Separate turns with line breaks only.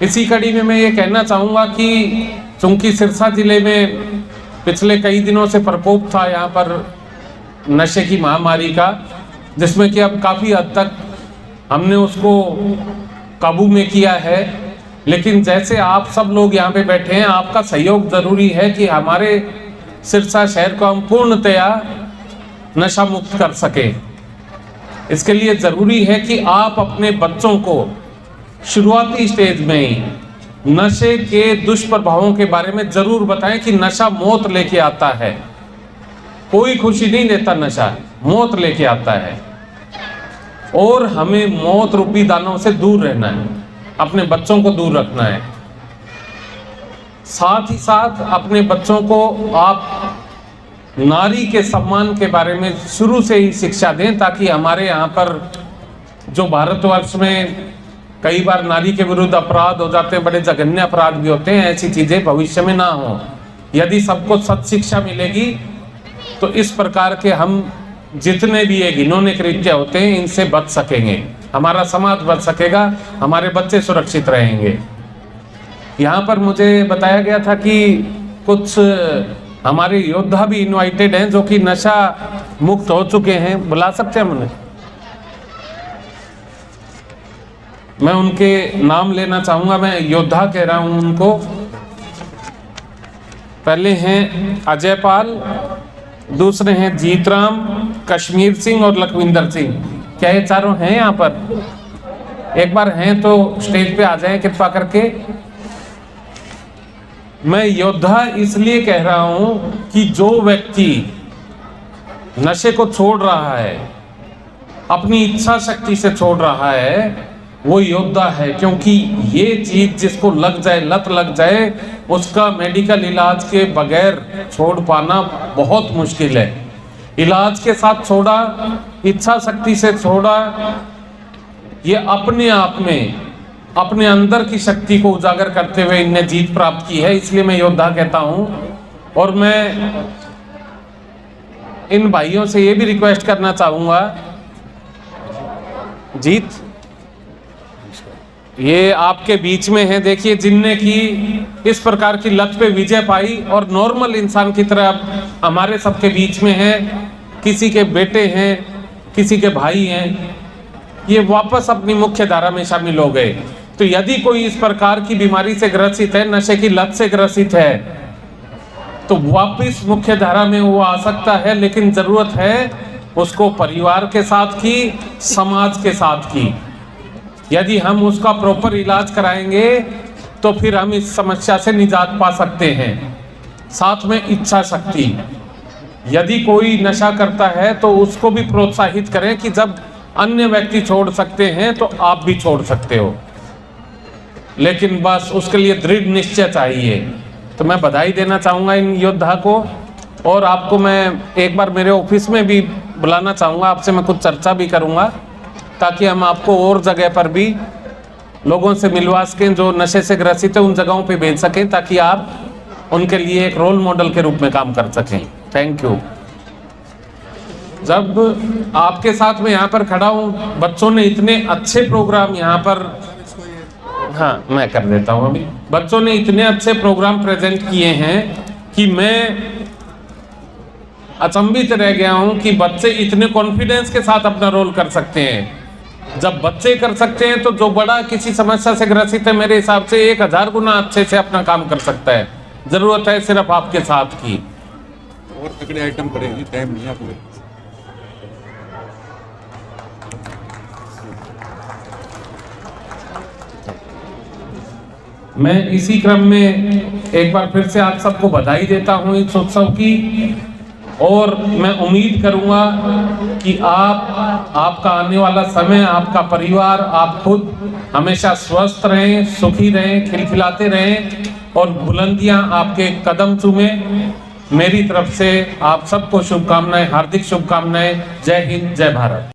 इसी कड़ी में मैं ये कहना चाहूँगा कि चूंकि सिरसा जिले में पिछले कई दिनों से प्रकोप था यहाँ पर नशे की महामारी का, जिसमें कि अब काफ़ी हद तक हमने उसको काबू में किया है। लेकिन जैसे आप सब लोग यहाँ पे बैठे हैं, आपका सहयोग ज़रूरी है कि हमारे सिरसा शहर को हम पूर्णतया नशा मुक्त कर सकें। इसके लिए ज़रूरी है कि आप अपने बच्चों को शुरुआती स्टेज में ही नशे के दुष्प्रभावों के बारे में ज़रूर बताएं कि नशा मौत लेके आता है। कोई खुशी नहीं देता नशा, मौत लेके आता है। और हमें मौत रूपी दानों से दूर रहना है, अपने बच्चों को दूर रखना है। साथ ही साथ अपने बच्चों को आप नारी के सम्मान के बारे में शुरू से ही शिक्षा दें, ताकि हमारे यहाँ पर जो भारतवर्ष में कई बार नारी के विरुद्ध अपराध हो जाते हैं, बड़े जघन्य अपराध भी होते हैं, ऐसी चीज़ें भविष्य में ना हो। यदि सबको सत शिक्षा मिलेगी तो इस प्रकार के हम जितने भी ये घिनौने कृत्य होते हैं इनसे बच सकेंगे, हमारा समाज बच सकेगा, हमारे बच्चे सुरक्षित रहेंगे। यहाँ पर मुझे बताया गया था कि कुछ हमारे योद्धा भी इनवाइटेड हैं जो कि नशा मुक्त हो चुके हैं, बुला सकते हैं हमने? मैं उनके नाम लेना चाहूँगा, मैं योद्धा कह रहा हूँ उनको। पहले हैं अजय पाल, दूसरे हैं जीतराम, कश्मीर सिंह और लखविंदर सिंह। क्या ये चारों हैं यहाँ पर? एक बार हैं तो स्टेज पे आ जाएं कृपा करके। मैं योद्धा इसलिए कह रहा हूँ कि जो व्यक्ति नशे को छोड़ रहा है, अपनी इच्छा शक्ति से छोड़ रहा है, वो योद्धा है। क्योंकि ये चीज जिसको लग जाए, लत लग जाए, उसका मेडिकल इलाज के बगैर छोड़ पाना बहुत मुश्किल है। इलाज के साथ छोड़ा, इच्छा शक्ति से छोड़ा, ये अपने आप में अपने अंदर की शक्ति को उजागर करते हुए इनने जीत प्राप्त की है। इसलिए मैं योद्धा कहता हूँ। और मैं इन भाइयों से ये भी रिक्वेस्ट करना चाहूँगा, जीत ये आपके बीच में है, देखिए, जिनने की इस प्रकार की लत पे विजय पाई और नॉर्मल इंसान की तरह हमारे सबके बीच में है। किसी के बेटे हैं, किसी के भाई हैं, ये वापस अपनी मुख्य धारा में शामिल हो गए। तो यदि कोई इस प्रकार की बीमारी से ग्रसित है, नशे की लत से ग्रसित है, तो वापस मुख्य धारा में वो आ सकता है। लेकिन जरूरत है उसको परिवार के साथ की, समाज के साथ की। यदि हम उसका प्रॉपर इलाज कराएंगे तो फिर हम इस समस्या से निजात पा सकते हैं। साथ में इच्छा शक्ति, यदि कोई नशा करता है तो उसको भी प्रोत्साहित करें कि जब अन्य व्यक्ति छोड़ सकते हैं तो आप भी छोड़ सकते हो। लेकिन बस उसके लिए दृढ़ निश्चय चाहिए। तो मैं बधाई देना चाहूँगा इन योद्धा को। और आपको मैं एक बार मेरे ऑफिस में भी बुलाना चाहूँगा, आपसे मैं कुछ चर्चा भी करूँगा, ताकि हम आपको और जगह पर भी लोगों से मिलवा सकें जो नशे से ग्रसित है, उन जगहों पे भेज सकें, ताकि आप उनके लिए एक रोल मॉडल के रूप में काम कर सकें। Thank you. जब आपके साथ में यहाँ पर खड़ा हूँ, बच्चों ने इतने अच्छे प्रोग्राम यहाँ पर, हाँ मैं कर देता हूँ अभी, बच्चों ने इतने अच्छे प्रोग्राम प्रेजेंट किए हैं कि मैं अचंभित रह गया हूँ कि बच्चे इतने कॉन्फिडेंस के साथ अपना रोल कर सकते हैं। जब बच्चे कर सकते हैं तो जो बड़ा किसी समस्या से ग्रसित है, मेरे हिसाब से 1000 गुना अच्छे से अपना काम कर सकता है। जरूरत है सिर्फ आपके साथ की।
और तगड़े आइटम करेंगे, टाइम नहीं आपको।
मैं इसी क्रम में एक बार फिर से आप सबको बधाई देता हूँ इस उत्सव की। और मैं उम्मीद करूंगा कि आपका आने वाला समय, आपका परिवार, आप खुद हमेशा स्वस्थ रहें, सुखी रहें, खिलखिलाते रहें और बुलंदियां आपके कदम चूमे। मेरी तरफ से आप सबको शुभकामनाएं, हार्दिक शुभकामनाएं। जय हिंद, जय भारत।